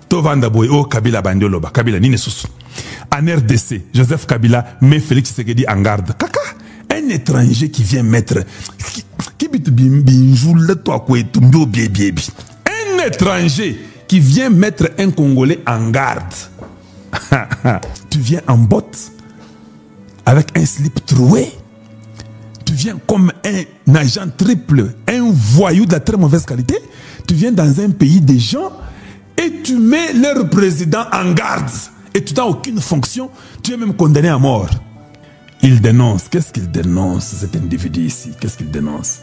Tovanda Boy, oh Kabila Bandioloba, Kabila Nine Soussou. En RDC, Joseph Kabila met Félix Tshisekedi en garde. Kaka, un étranger qui vient mettre. Un étranger qui vient mettre un Congolais en garde. Tu viens en botte avec un slip troué. Tu viens comme un agent triple, un voyou de la très mauvaise qualité. Tu viens dans un pays des gens et tu mets leur président en garde. Et tu n'as aucune fonction. Tu es même condamné à mort. Il dénonce. Qu'est-ce qu'il dénonce, cet individu ici? Qu'est-ce qu'il dénonce?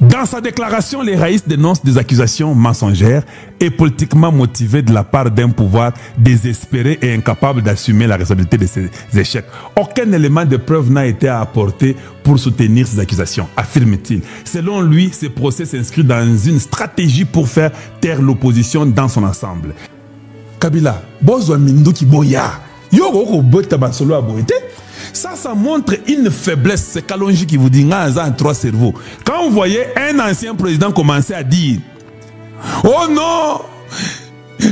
Dans sa déclaration, les Raïs dénoncent des accusations mensongères et politiquement motivées de la part d'un pouvoir désespéré et incapable d'assumer la responsabilité de ses échecs. Aucun élément de preuve n'a été apporté pour soutenir ces accusations, affirme-t-il. Selon lui, ce procès s'inscrit dans une stratégie pour faire taire l'opposition dans son ensemble. Kabila, Bozwa Minduki Boya, Yoko Bota Basolo Aboite. Ça montre une faiblesse. C'est Kalonji qui vous dit en 3 cerveaux. Quand vous voyez un ancien président commencer à dire oh non,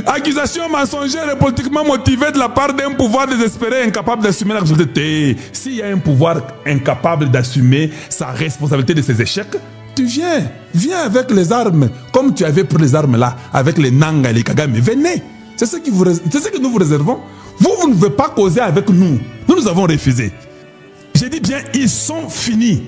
accusation mensongère et politiquement motivée de la part d'un pouvoir désespéré incapable d'assumer la responsabilité. S'il y a un pouvoir incapable d'assumer sa responsabilité de ses échecs, tu viens avec les armes, comme tu avais pour les armes là, avec les Nanga et les Kagame. Venez. C'est ce que nous vous réservons. Vous ne voulez pas causer avec nous. Nous avons refusé. J'ai dit bien, ils sont finis.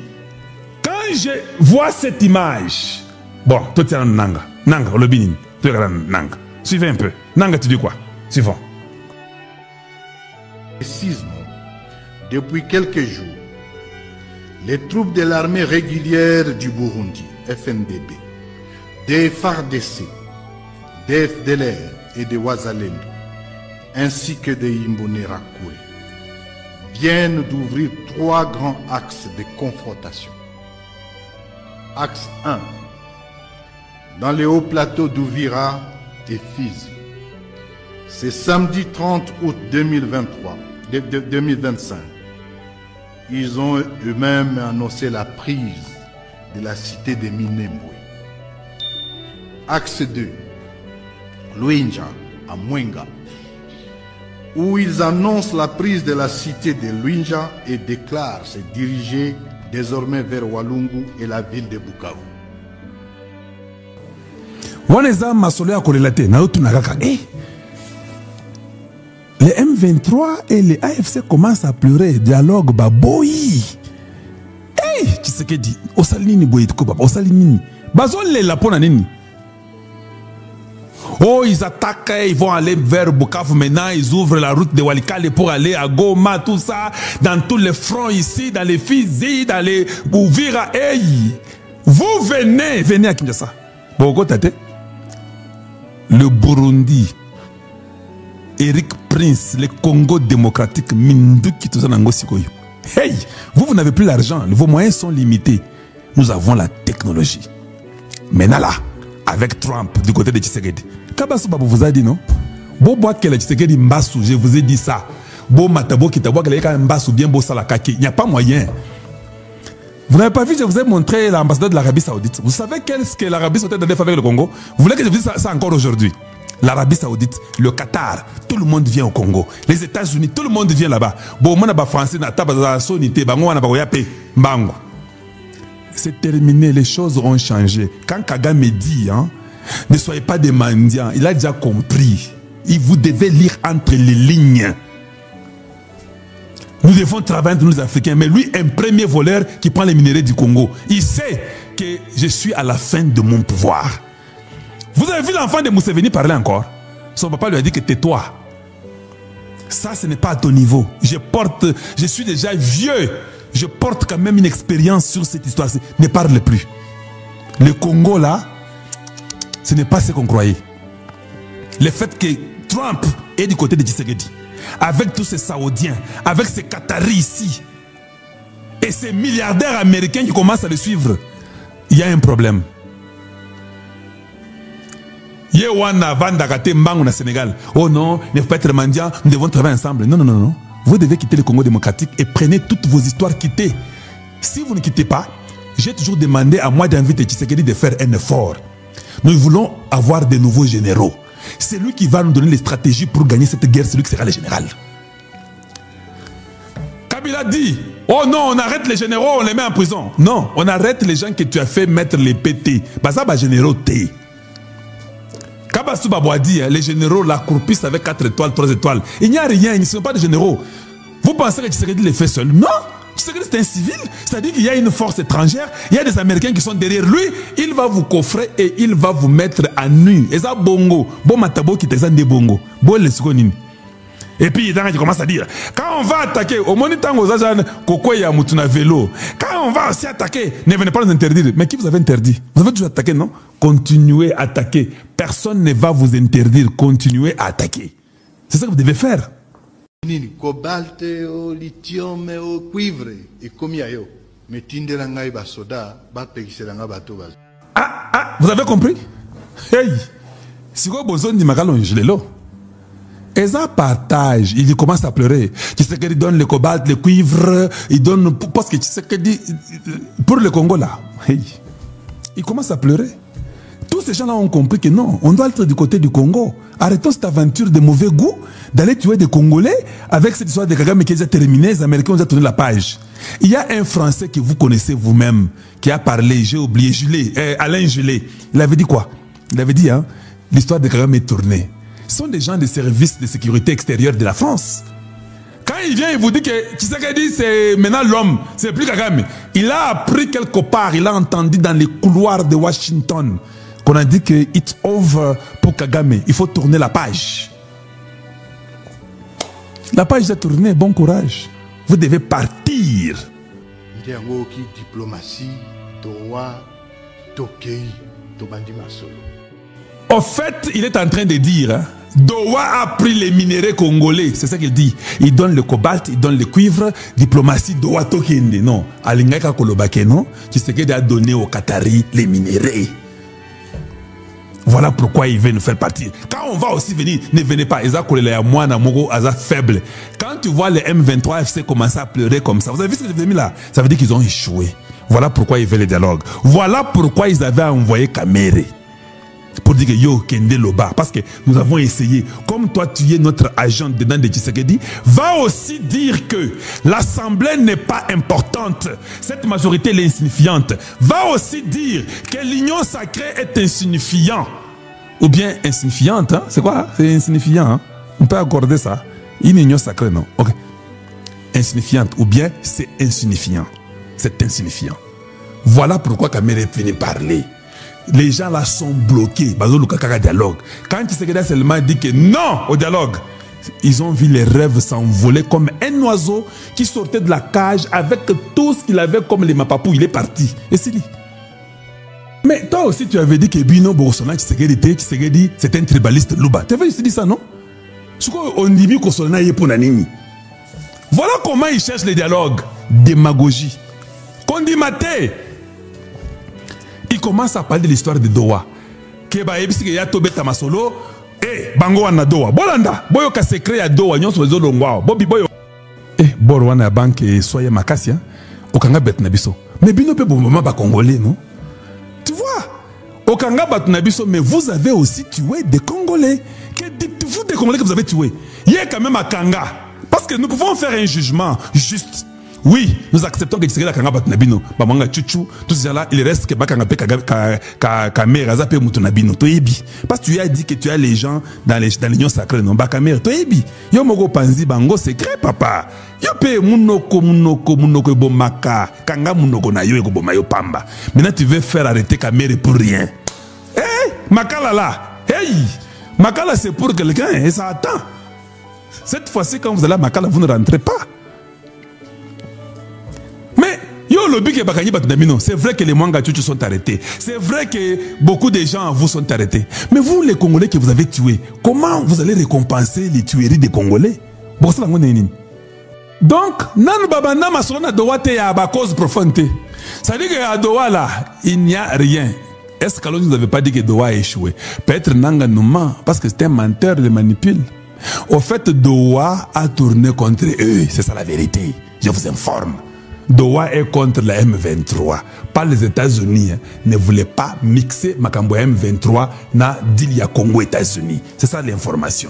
Quand je vois cette image, bon, toi tu es un Nanga. Nanga, le Binin. Tu es un Nanga. Suivez un peu. Nanga, tu dis quoi? Suivons. Précisément, depuis quelques jours, les troupes de l'armée régulière du Burundi, FNDB, des FARDC, des FDLR et des Wazalendo, ainsi que des Imbonerakure, viennent d'ouvrir 3 grands axes de confrontation. Axe 1, dans les hauts plateaux d'Ouvira et Fizi. C'est samedi 30 août 2025. Ils ont eux-mêmes annoncé la prise de la cité de Minembwe. Axe 2, Luinja à Mwenga, où ils annoncent la prise de la cité de Luinja et déclarent se diriger désormais vers Walungu et la ville de Bukavu. Les M23 et les AFC commencent à pleurer. Dialogue baboyi. Hey, tu sais que dit Osalinini boyitko baba Osalinini. Bazol les lapona nini. Oh, ils attaquent, ils vont aller vers Bukavu maintenant, ils ouvrent la route de Walikale pour aller à Goma, tout ça, dans tous les fronts ici, dans les Fizi, dans les Uvira. Hey, vous venez à Kinshasa. Bogo Tate, le Burundi, Eric Prince, le Congo démocratique, Minduki, tout ça, hey, vous n'avez plus l'argent, vos moyens sont limités. Nous avons la technologie. Maintenant là, avec Trump du côté de Tshisekedi. Kabasu Babu vous a dit non? Bo boit que le Tshisekedi Mbassou, je vous ai dit ça. Bo Matabo qui taboua que le Mbassou bien beau salakaki. Il n'y a pas moyen. Vous n'avez pas vu, je vous ai montré l'ambassadeur de l'Arabie Saoudite. Vous savez qu'est-ce que l'Arabie Saoudite a fait avec le Congo? Vous voulez que je vous dise ça encore aujourd'hui? L'Arabie Saoudite, le Qatar, tout le monde vient au Congo. Les États-Unis, tout le monde vient là-bas. Bon, moi, je français, c'est terminé, les choses ont changé. Quand Kagame dit, hein, ne soyez pas des mendiants, il a déjà compris. Vous devez lire entre les lignes. Nous devons travailler entre nous Africains, mais lui, un premier voleur qui prend les minéraux du Congo, il sait que je suis à la fin de mon pouvoir. Vous avez vu l'enfant de Museveni parler encore? Son papa lui a dit que tais-toi. Ça, ce n'est pas à ton niveau. Je suis déjà vieux. Je porte quand même une expérience sur cette histoire. Ne parle plus. Le Congo, là, ce n'est pas ce qu'on croyait. Le fait que Trump est du côté de Tshisekedi, avec tous ces Saoudiens, avec ces Qataris ici, et ces milliardaires américains qui commencent à le suivre, il y a un problème. Sénégal. Oh non, il ne faut pas être mendiant, nous devons travailler ensemble. Non, non, non, non. Vous devez quitter le Congo démocratique et prenez toutes vos histoires, quittez. Si vous ne quittez pas, j'ai toujours demandé à moi d'inviter Tshisekedi de faire un effort. Nous voulons avoir de nouveaux généraux. C'est lui qui va nous donner les stratégies pour gagner cette guerre, c'est lui qui sera le général. Kabila dit, oh non, on arrête les généraux, on les met en prison. Non, on arrête les gens que tu as fait mettre les PT. Parce que généraux T. Kabassou Baboué dit, les généraux l'accroupissent avec 4 étoiles, 3 étoiles. Il n'y a rien, ils ne sont pas des généraux. Vous pensez que Tshisekedi les fait seul? Non, Tshisekedi c'est un civil. C'est-à-dire qu'il y a une force étrangère, il y a des Américains qui sont derrière lui. Il va vous coffrer et il va vous mettre à nu. Et ça, bongo. Bon matabo qui te des bongo. Bon les secondes. Et puis, il commence à dire, quand on va attaquer, au monitant aux agents, Kokoya Mutuna vélo, quand on va aussi attaquer, ne venez pas nous interdire. Mais qui vous avez interdit? Vous avez toujours attaqué, non? Continuez à attaquer. Personne ne va vous interdire. Continuez à attaquer. C'est ça que vous devez faire. Cobalt, au lithium, au cuivre, et comme il y a yo, mais tindelanga ba soda, ba pekiselanga bato ba. Ah, vous avez compris? Hey, si vous avez besoin de magalon, je l'ai là. Et ça partage, il commence à pleurer. Tu sais qu'il donne le cobalt, le cuivre, il donne, parce que tu sais qu'il dit, pour le Congo là, hey, il commence à pleurer. Tous ces gens-là ont compris que non, on doit être du côté du Congo. Arrêtons cette aventure de mauvais goût, d'aller tuer des Congolais, avec cette histoire de Kagame qui est déjà terminée, les Américains ont déjà tourné la page. Il y a un Français que vous connaissez vous-même, qui a parlé, j'ai oublié, Alain Julet. Il avait dit quoi? Il avait dit, hein, l'histoire de Kagame est tournée. Ce sont des gens des services de sécurité extérieure de la France. Quand il vient, il vous dit que Tshisekedi, c'est maintenant l'homme, c'est plus Kagame. Il a appris quelque part, il a entendu dans les couloirs de Washington qu'on a dit que it's over pour Kagame. Il faut tourner la page. La page est tournée, bon courage. Vous devez partir. Diplomatie, Doha, Tokei, Tobandi Masolo. Au fait, il est en train de dire, hein, Doha a pris les minéraux congolais. C'est ça qu'il dit. Il donne le cobalt, il donne le cuivre. Diplomatie, Doha Tokende. Non. Alingaka Kolobake, non. Tu sais qu'il a donné aux Qataris les minéraux. Voilà pourquoi il veut nous faire partir. Quand on va aussi venir, ne venez pas. Faible. Quand tu vois les M23 FC commencer à pleurer comme ça, vous avez vu ce que j'ai mis là? Ça veut dire qu'ils ont échoué. Voilà pourquoi ils veulent le dialogue. Voilà pourquoi ils avaient envoyé Kamere. Pour dire que yo Kende Loba, parce que nous avons essayé, comme toi tu es notre agent dedans de Tshisekedi, va aussi dire que l'Assemblée n'est pas importante, cette majorité est insignifiante, va aussi dire que l'union sacrée est insignifiante, ou bien insignifiante, hein? C'est quoi? C'est insignifiant, hein? On peut accorder ça, une union sacrée, non? Ok. Insignifiante, ou bien c'est insignifiant, c'est insignifiant. Voilà pourquoi Kamere est venu parler. Les gens là sont bloqués. Dialogue. Quand Tshisekedi seulement dit que non au dialogue, ils ont vu les rêves s'envoler comme un oiseau qui sortait de la cage avec tout ce qu'il avait comme les mapapou. Il est parti. Et c'est lui. Mais toi aussi, tu avais dit que Bino Bolsonaro Tshisekedi, c'est un tribaliste Luba. Tu avais dit ça, non? Voilà comment ils cherchent le dialogue. Démagogie. Condimate. Il commence à parler de l'histoire de Doha. Keba ebisi ya tobeta masolo bango wana Doha. Bolanda, boyo ka secret ya Doha nyonso rezo longwa. Bobi boyo. Boro wana banque soye makasi hein. Okanga bet na biso. Mais bino pe bomama ba congolais non? Tu vois? Okanga bat na biso mais vous avez aussi tué des Congolais. Que dites-vous des Congolais que vous avez tués? Il y a quand même à Kanga parce que nous pouvons faire un jugement juste. Oui, nous acceptons que Tshisekedi Kanga Batunabino, Bamanga Chuchu, tous ces gens-là, il reste que Bakanga Kamera, Zape Mutunabino, Toebi. Parce que tu as dit que tu as les gens dans l'union sacrée, non, Bakamera, Toebi. Yo Mogo Panzi Bango, secret, papa. Yo pe Munoko Bomaka, Kanga Munoko na yo Bomayo Pamba. Maintenant, tu veux faire arrêter Kamera pour rien. Makala là, Makala c'est pour quelqu'un et ça attend. Cette fois-ci, quand vous allez à Makala, vous ne rentrez pas. C'est vrai que les Mwanga Tchouchou sont arrêtés. C'est vrai que beaucoup de gens vous sont arrêtés. Mais vous, les Congolais que vous avez tués, comment vous allez récompenser les tueries des Congolais? Donc, nan babana masolona doa te ya ba cause profonde. Ça dit que à Doha là, il n'y a rien. Est-ce que vous n'avez pas dit que Doha a échoué? Peut-être Nanga Nouma, parce que c'est un menteur, les manipule. Au fait, Doha a tourné contre eux. C'est ça la vérité. Je vous informe. Doha est contre la M23. Pas les États-Unis ne voulaient pas mixer Makambo M23 na deal ya Congo-États-Unis. C'est ça l'information.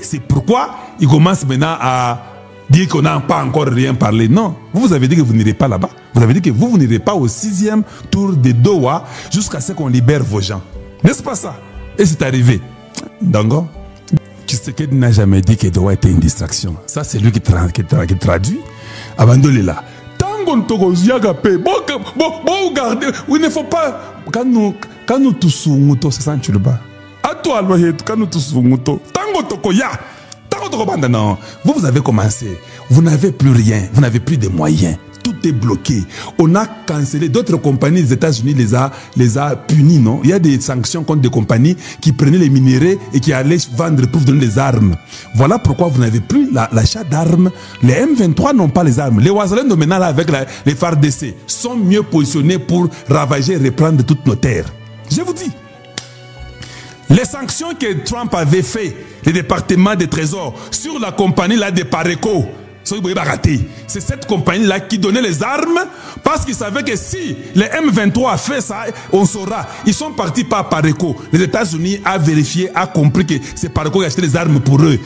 C'est pourquoi il commence maintenant à dire qu'on n'a pas encore rien parlé. Non, vous avez dit que vous n'irez pas là-bas. Vous avez dit que vous n'irez pas au 6e tour de Doha jusqu'à ce qu'on libère vos gens. N'est-ce pas ça? Et c'est arrivé. Dango, Tshisekedi n'a jamais dit que Doha était une distraction. Ça, c'est lui qui traduit. Abandonnez là. Il ne faut pas. Quand nous tous c'est ça, tu le bas. À toi, quand nous tous vous avez commencé. Vous n'avez plus rien. Vous n'avez plus de moyens. Tout est bloqué. On a cancellé. D'autres compagnies des États-Unis les a punis, non? Il y a des sanctions contre des compagnies qui prenaient les minéraux et qui allaient vendre pour vous donner les armes. Voilà pourquoi vous n'avez plus l'achat d'armes. Les M23 n'ont pas les armes. Les Ouazalais maintenant avec les FARDC sont mieux positionnés pour ravager et reprendre toutes nos terres. Je vous dis. Les sanctions que Trump avait fait, le département des trésors, sur la compagnie là de Pareco, c'est cette compagnie-là qui donnait les armes parce qu'ils savaient que si les M23 a fait ça, on saura. Ils sont partis par Pareco. Les États-Unis a vérifié, a compris que c'est Pareco qui a acheté les armes pour eux.